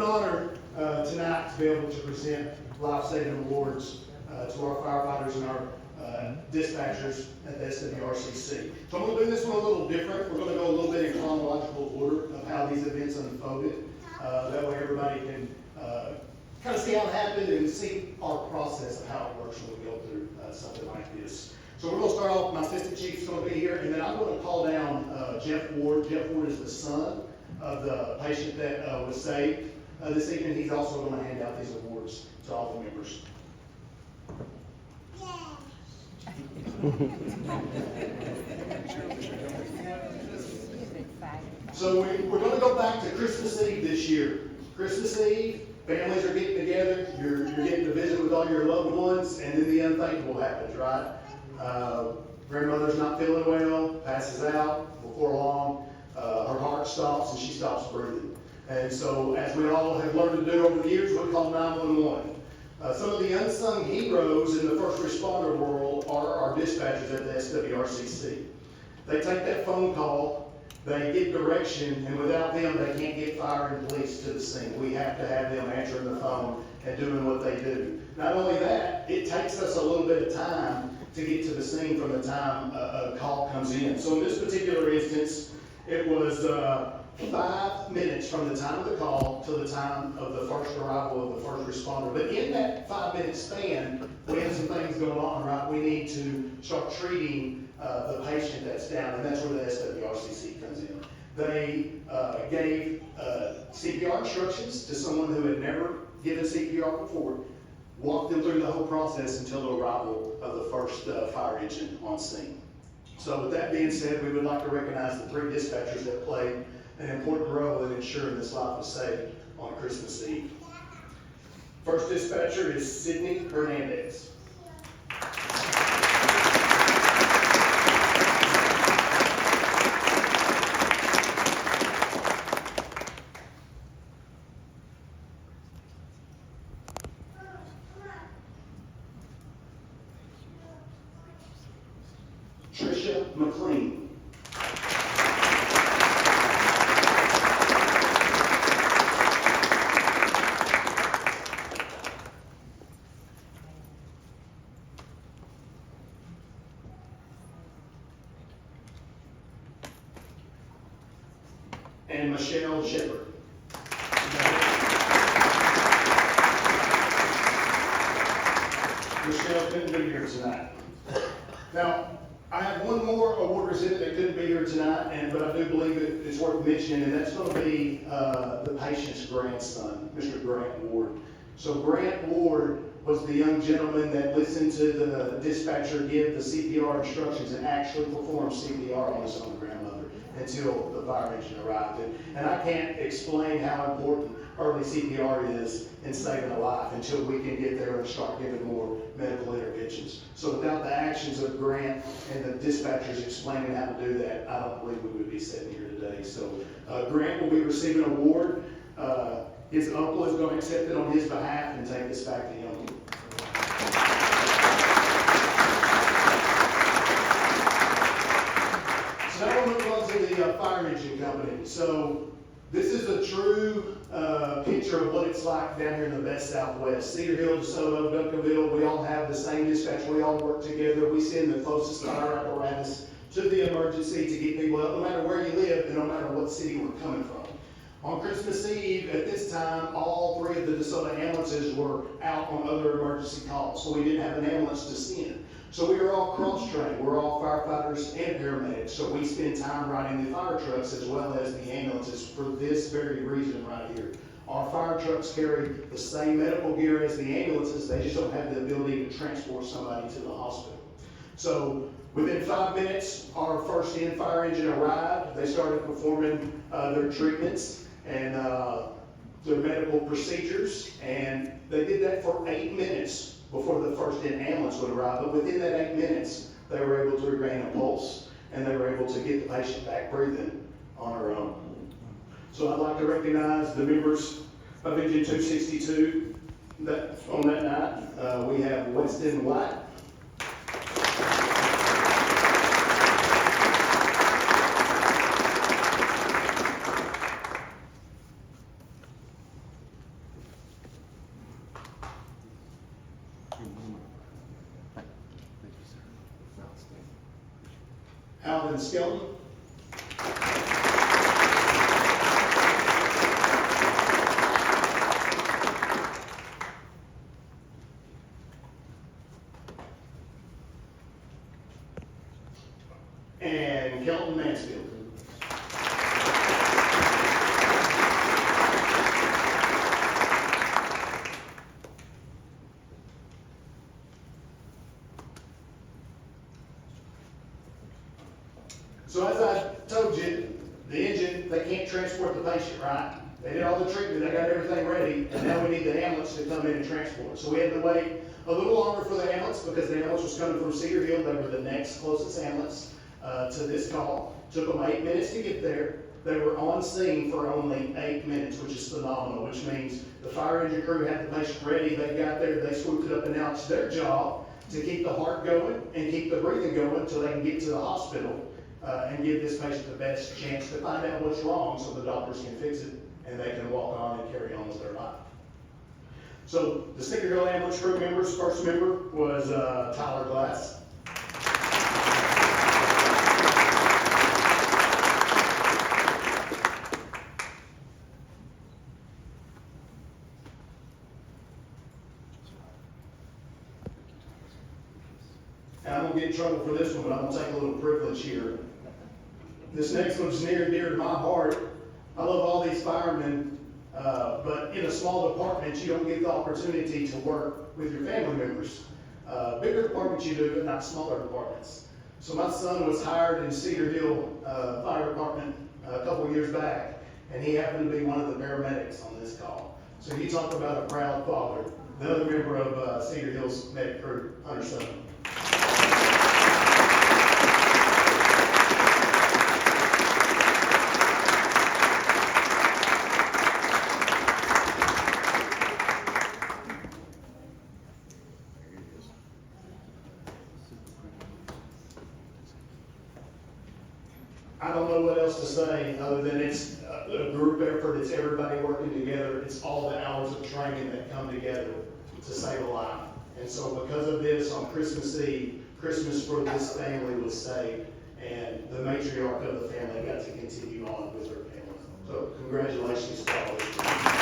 an honor tonight to be able to present life-saving awards to our firefighters and our dispatchers at the SWRCC. So I'm going to do this one a little different. We're going to go a little bit in chronological order of how these events unfolded. That way everybody can kind of see how it happened and see our process of how it works when we go through something like this. So we're going to start off, my assistant chief's going to be here, and then I'm going to call down Jeff Ward. Jeff Ward is the son of the patient that was saved this evening. He's also going to hand out these awards to all the members. So we're going to go back to Christmas Eve this year. Christmas Eve, families are getting together, you're getting to visit with all your loved ones, and then the unthinkable happens, right? Grandmother's not feeling well, passes out. Before long, her heart stops and she stops breathing. And so, as we all have learned to do over the years, we call 911. Some of the unsung heroes in the first responder world are our dispatchers at the SWRCC. They take that phone call, they get direction, and without them, they can't get fire and police to the scene. We have to have them answering the phone and doing what they do. Not only that, it takes us a little bit of time to get to the scene from the time a call comes in. So in this particular instance, it was 5 minutes from the time of the call to the time of the first arrival of the first responder. But in that 5-minute span, we have some things going on, right? We need to start treating the patient that's down, and that's where the SWRCC comes in. They gave CPR instructions to someone who had never given CPR before, walked them through the whole process until the arrival of the first fire engine on scene. So with that being said, we would like to recognize the 3 dispatchers that played an important role in ensuring this life was saved on Christmas Eve. First dispatcher is Sydney Hernandez. McLean. And Michelle Shepard. Michelle couldn't be here tonight. Now, I have one more award recipient that couldn't be here tonight, but I do believe it's worth mentioning, and that's going to be the patient's grandson, Mr. Grant Ward. So Grant Ward was the young gentleman that listened to the dispatcher give the CPR instructions and actually performed CPR on his own grandmother until the fire engine arrived. And I can't explain how important early CPR is in saving a life until we can get there and start giving more medical interventions. So without the actions of Grant and the dispatchers explaining how to do that, I don't believe we would be sitting here today. So Grant will be receiving an award. His uncle is going to accept it on his behalf and take this back to him. So now we'll move on to the fire engine company. So this is a true picture of what it's like down here in the best Southwest. Cedar Hill, DeSoto, Duncanville, we all have the same dispatch. We all work together. We send the closest fire apparatus to the emergency to get people out, no matter where you live and no matter what city we're coming from. On Christmas Eve, at this time, all 3 of the DeSoto ambulances were out on other emergency calls, so we didn't have an ambulance to send. So we are all cross-trained. We're all firefighters and paramedics, so we spend time riding the fire trucks as well as the ambulances for this very reason right here. Our fire trucks carry the same medical gear as the ambulances, they just don't have the ability to transport somebody to the hospital. So within 5 minutes, our first in fire engine arrived. They started performing their treatments and their medical procedures, and they did that for 8 minutes before the first in ambulance would arrive. But within that 8 minutes, they were able to regain a pulse, and they were able to get the patient back breathing on her own. So I'd like to recognize the members of Engine 262 on that night. We have Weston White. Alvin Skelton. And Kelton Mansfield. So as I told you, the engine, they can't transport the patient, right? They did all the treatment, they got everything ready, and now we need the ambulance to come in and transport. So we had to wait a little longer for the ambulance because the ambulance was coming from Cedar Hill. They were the next closest ambulance to this call. Took them 8 minutes to get there. They were on scene for only 8 minutes, which is phenomenal, which means the fire engine crew had the patient ready. They got there, they swooped it up, and now it's their job to keep the heart going and keep the breathing going until they can get to the hospital and give this patient the best chance to find out what's wrong so the doctors can fix it and they can walk on and carry on with their life. So the Cedar Hill ambulance crew members, first member was Tyler Glass. And I'm gonna get in trouble for this one, but I'm gonna take a little privilege here. This next one's near and dear to my heart. I love all these firemen, but in a small department, you don't get the opportunity to work with your family members. Bigger departments you do, but not smaller departments. So my son was hired in Cedar Hill Fire Department a couple of years back, and he happened to be one of the paramedics on this call. So you talk about a proud father. The other member of Cedar Hill's medic crew, Hunter Sutton. I don't know what else to say other than it's a group effort, it's everybody working together, it's all the hours of training that come together to save a life. And so because of this, on Christmas Eve, Christmas for this family was saved, and the matriarch of the family got to continue on with her family. So congratulations to all of you.